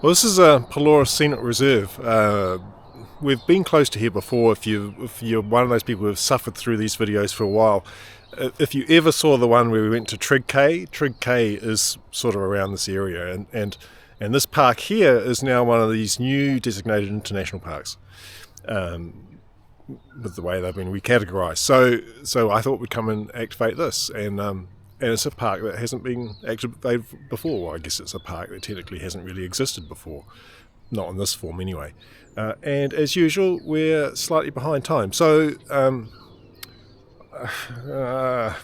Well, this is a Pelorus Scenic Reserve. We've been close to here before. If you're one of those people who have suffered through these videos for a while, if you ever saw the one where we went to Trig K is sort of around this area, and this park here is now one of these new designated international parks. With the way they've been recategorised, so I thought we'd come and activate this, and it's a park that hasn't been activated before. Well, I guess it's a park that technically hasn't really existed before, not in this form anyway. And as usual, we're slightly behind time, so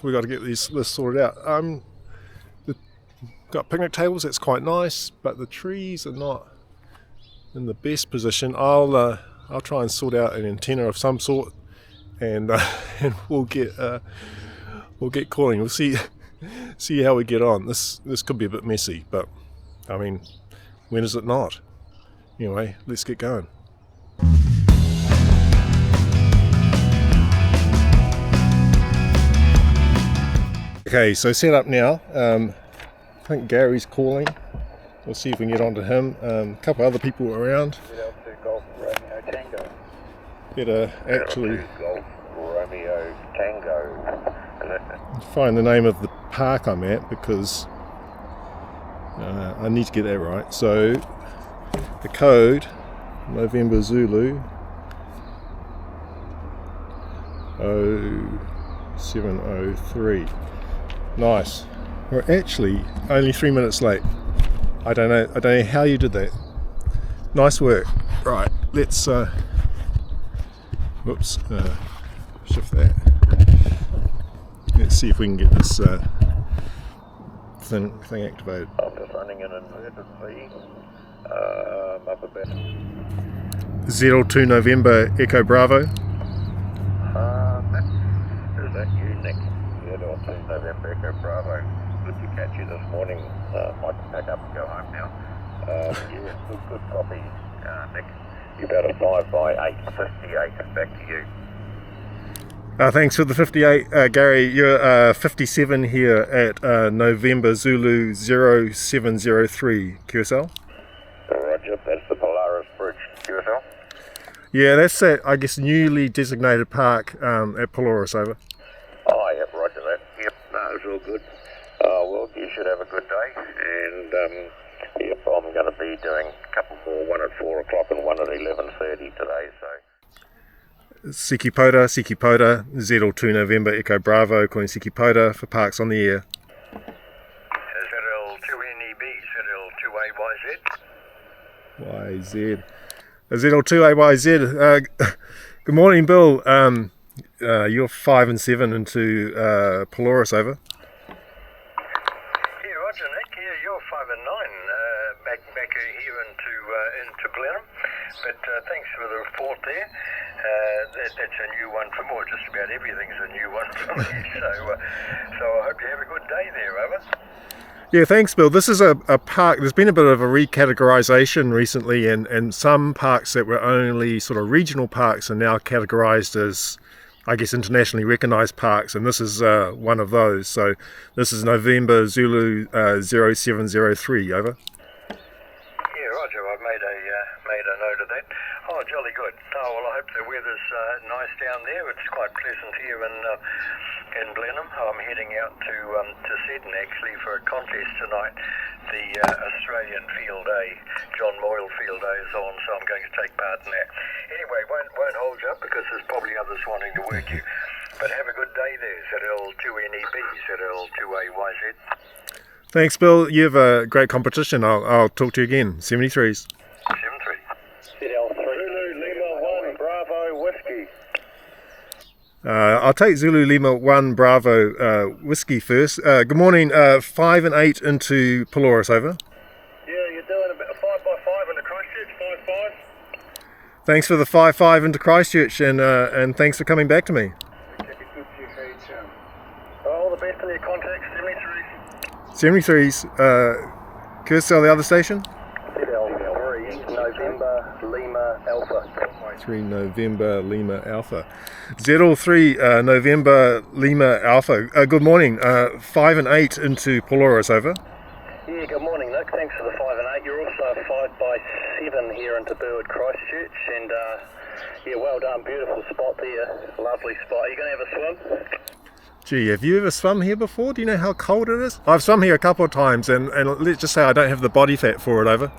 we've got to get this sorted out. Got picnic tables, that's quite nice, but the trees are not in the best position. I'll try and sort out an antenna of some sort, and we'll get calling. We'll see how we get on. This could be a bit messy, but I mean, when is it not? Anyway, let's get going. Okay, so set up now. I think Gary's calling. We'll see if we can get onto him. A couple other people around. Better actually Golf Romeo Tango. find the name of the park I'm at, because I need to get that right. So the code, November Zulu 0703. Nice. We're actually only 3 minutes late. I don't know how you did that. Nice work. Right, let's whoops, shift that. Let's see if we can get this thing activated. I'm just running an emergency. Up a bit. 02 November Echo Bravo. Is that you, Nick? 02 November Echo Bravo. Good to catch you this morning. Might pack up and go home now. Yeah, good copy, Nick. You're about a 5x8, 58. Back to you. Thanks for the 58, Gary. You're 57 here at November Zulu 0703 QSL. Roger, that's the Pelorus Bridge. QSL? Yeah, that's that, I guess, newly designated park at Pelorus, over. Oh, yep, roger that. Yep, no, it's all good. Well, you should have a good day, and yep, I'm going to be doing a couple more, one at 4 o'clock and one at 11:30 today, so. Xiegu Pota, 02 November Echo Bravo, calling Xiegu Pota for parks on the air. ZL2NEB, ZL2AYZ. YZ. ZL2AYZ. Good morning, Bill. You're 5 and 7 into Pelorus, over. Yeah, roger, Nick. Yeah, you're 5 and 9 back here into Blenheim. But thanks for the report there. That's a new one for more. Just about everything's a new one for me. So I hope you have a good day there, over. Yeah, thanks, Bill. This is a park. There's been a bit of a recategorisation recently, and some parks that were only sort of regional parks are now categorised as, I guess, internationally recognised parks, and this is one of those. So this is November Zulu 0703, over. Yeah, roger. I've made a note of that. Oh, jolly good. Oh, well, I hope the weather's nice down there. It's quite pleasant here in Blenheim. I'm heading out to Seddon actually for a contest tonight. The Australian Field Day, John Moyle Field Day is on, so I'm going to take part in that. Anyway, won't hold you up because there's probably others wanting to work you. But have a good day there, ZL2NEB, ZL2AYZ. Thanks, Bill. You have a great competition. I'll talk to you again. 73s. 73. ZL3 Lima 1 Bravo Whiskey. I'll take Zulu Lima 1 Bravo Whiskey first. Good morning. 5 and 8 into Pelorus, over. Yeah, you're doing about 5x5 in the Christchurch, 5-5. Thanks for the 5-5 into Christchurch, and thanks for coming back to me. All the best in your contacts, 73s. QSL, the other station? ZL3 November Lima Alpha. 3 November Lima Alpha. ZL3 November Lima Alpha. Good morning. 5 and 8 into Pelorus, over. Yeah, good morning, Nick. Thanks for the 5 and 8. You're also 5 by 7 here into Burwood Christchurch, and yeah, well done, beautiful spot there, lovely spot. Are you going to have a swim? Gee, have you ever swum here before? Do you know how cold it is? I've swum here a couple of times, and let's just say I don't have the body fat for it over.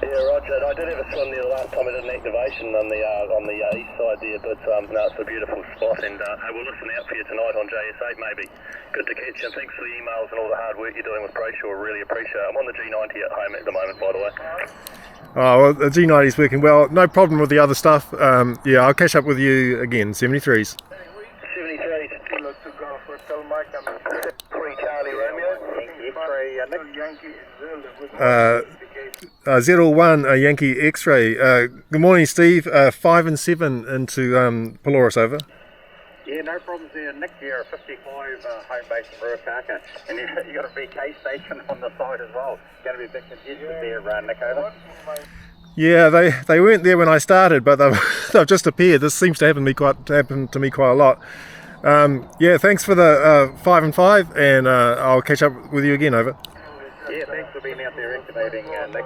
Yeah, Roger. I did have a swim there the last time I did an activation on the east side there, but no, it's a beautiful spot, and I will listen out for you tonight on JS8 maybe. Good to catch you, and thanks for the emails and all the hard work you're doing with Brayshaw, really appreciate it. I'm on the G90 at home at the moment, by the way. Oh, well, the G90 is working well. No problem with the other stuff. Yeah, I'll catch up with you again. 73s. 73s. Let's go for Mike. 3 Charlie Romeo. Z01 Yankee X-ray. Good morning, Steve. 5 and 7 into Pelorus, over. Yeah, no problems there. Nick here, 55 home base in Ruakaka, and you got a VK station on the side as well. Going to be a bit congested there, Nick, over. Yeah, they weren't there when I started, but they've just appeared. This seems to happen to me quite a lot. Yeah, thanks for the 5 and 5, and I'll catch up with you again, over. Yeah, thanks for being out there activating, Nick.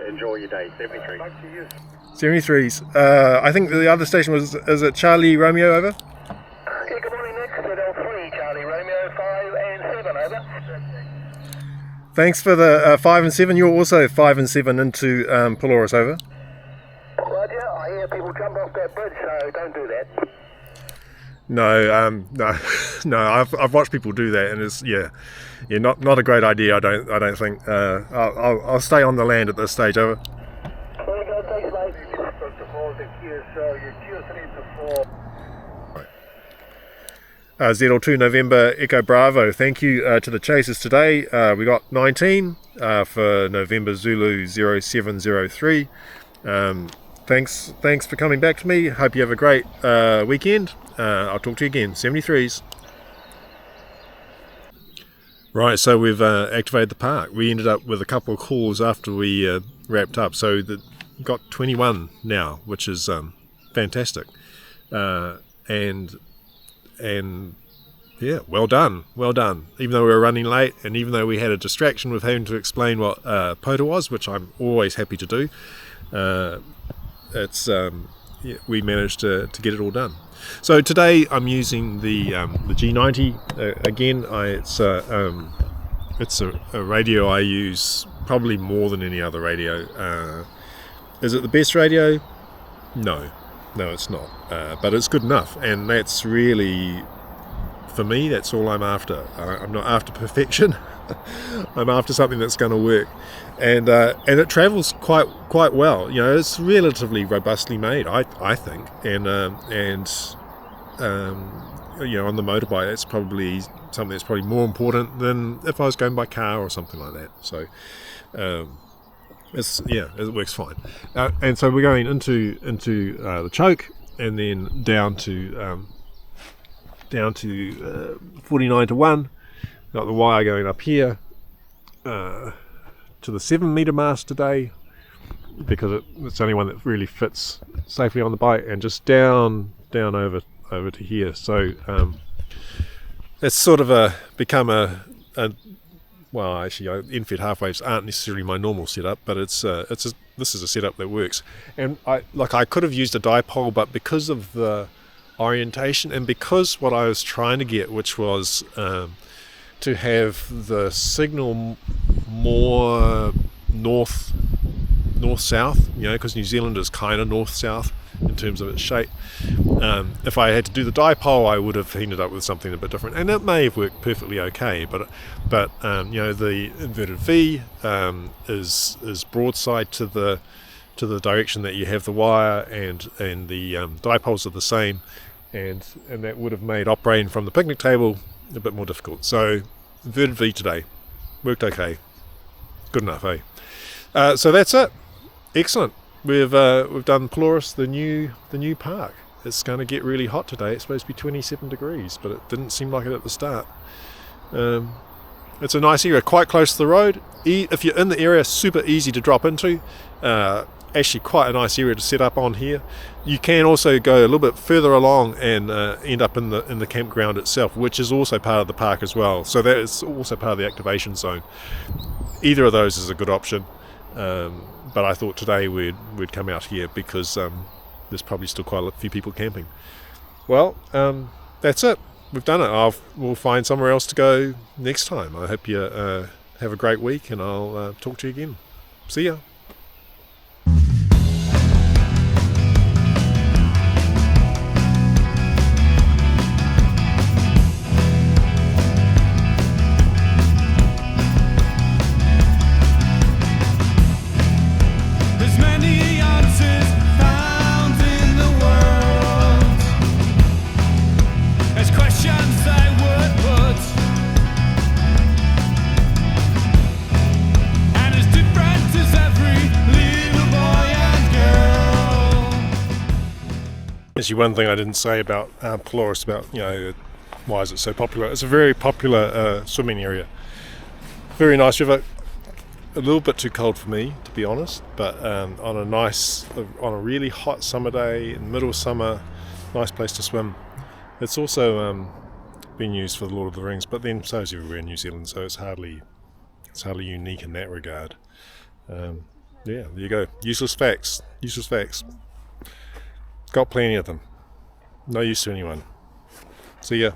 Enjoy your day. 73. 73s. I think the other station is it Charlie Romeo, over? Yeah, good morning, Nick. ZL3 Charlie Romeo, 5 and 7, over. Thanks for the 5 and 7. You're also 5 and 7 into Pelorus, over. Roger, I hear people jump off that bridge, so don't do that. No, no. I've watched people do that, and it's not a great idea. I don't think. I'll stay on the land at this stage, over. Very good, thanks, mate. First of all, the your 3 to 4. ZL2 November Echo Bravo. Thank you to the chasers today. We got 19 for November Zulu 0703. Thanks for coming back to me. Hope you have a great weekend. I'll talk to you again. 73s. Right, so we've activated the park. We ended up with a couple of calls after we wrapped up, so got 21 now, which is fantastic. And yeah, well done. Even though we were running late, and even though we had a distraction with having to explain what Pota was, which I'm always happy to do, we managed to get it all done. So today I'm using the G90 again. It's a radio I use probably more than any other radio. Is it the best radio? No, it's not. But it's good enough, and that's really, for me, that's all I'm after. I'm not after perfection. I'm after something that's going to work, and it travels quite well. You know, it's relatively robustly made, I think, and you know, on the motorbike, it's probably something that's probably more important than if I was going by car or something like that. So it works fine. And so we're going into the choke, and then down to 49 to 1. Got the wire going up here to the 7 meter mast today, because it's the only one that really fits safely on the bike, and just down over to here. So it's sort of become well, actually, infed half waves aren't necessarily my normal setup, but this is a setup that works. And I could have used a dipole, but because of the orientation, and because what I was trying to get, which was to have the signal more north-south, you know, because New Zealand is kind of north-south in terms of its shape. If I had to do the dipole, I would have ended up with something a bit different, and it may have worked perfectly okay. But you know, the inverted V is broadside to the direction that you have the wire, and the dipoles are the same, and that would have made operating from the picnic table a bit more difficult. So inverted V today worked okay, good enough, eh? So that's it. Excellent. We've done Pelorus, the new park. It's going to get really hot today. It's supposed to be 27 degrees, but it didn't seem like it at the start. It's a nice area, quite close to the road. If you're in the area, super easy to drop into. Actually quite a nice area to set up on here. You can also go a little bit further along and end up in the campground itself, which is also part of the park as well. So that is also part of the activation zone. Either of those is a good option. but I thought today we'd come out here because there's probably still quite a few people camping. Well, that's it. We've done it. We'll find somewhere else to go next time. I hope you have a great week, and I'll talk to you again. See ya. Actually, one thing I didn't say about Pelorus, about why is it so popular? It's a very popular swimming area. Very nice river. A little bit too cold for me, to be honest. But on a really hot summer day in the middle of summer, nice place to swim. It's also been used for the Lord of the Rings, but then so is everywhere in New Zealand. So it's hardly unique in that regard. Yeah, there you go. Useless facts. Got plenty of them. No use to anyone. See ya.